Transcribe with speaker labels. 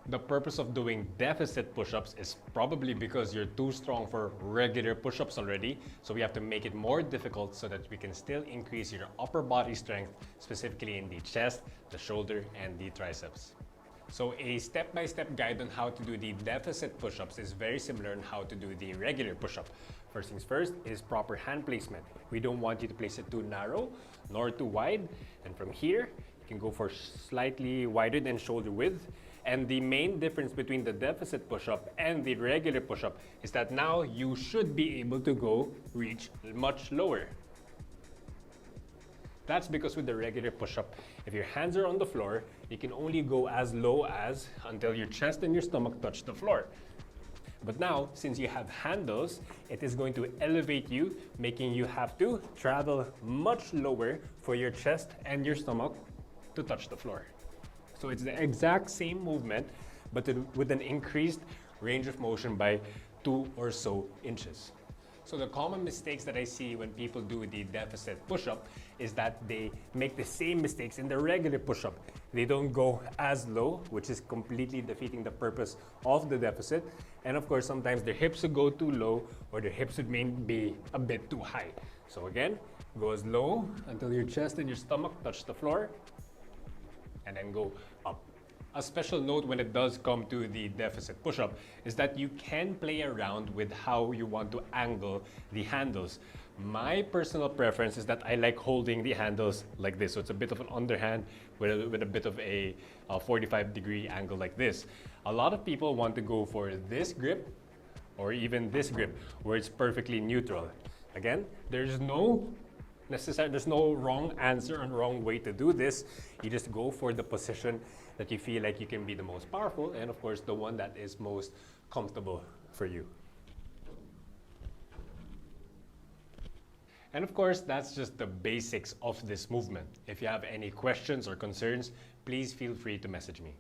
Speaker 1: The purpose of doing deficit push-ups is probably because you're too strong for regular push-ups already, so we have to make it more difficult so that we can still increase your upper body strength, specifically in the chest, the shoulder, and the triceps. So a step-by-step guide on how to do the deficit push-ups is very similar on how to do the regular push-up. First things first is proper hand placement. We don't want you to place it too narrow nor too wide, and from here you can go for slightly wider than shoulder width. And the main difference between the deficit push-up and the regular push-up is that now you should be able to reach much lower. That's because with the regular push-up, if your hands are on the floor, you can only go as low as until your chest and your stomach touch the floor. But now, since you have handles, it is going to elevate you, making you have to travel much lower for your chest and your stomach to touch the floor. So it's the exact same movement, but with an increased range of motion by 2 or so inches. So the common mistakes that I see when people do the deficit push-up is that they make the same mistakes in the regular push-up. They don't go as low, which is completely defeating the purpose of the deficit. And of course, sometimes their hips would go too low or their hips would be a bit too high. So again, go as low until your chest and your stomach touch the floor, and then go up. A special note when it does come to the deficit push-up is that you can play around with how you want to angle the handles. My personal preference is that I like holding the handles like this. So it's a bit of an underhand with a bit of a 45-degree angle like this. A lot of people want to go for this grip or even this grip where it's perfectly neutral. Again, there's no wrong answer and wrong way to do this. You just go for the position that you feel like you can be the most powerful, and of course the one that is most comfortable for you. And of course, that's just the basics of this movement. If you have any questions or concerns, please feel free to message me.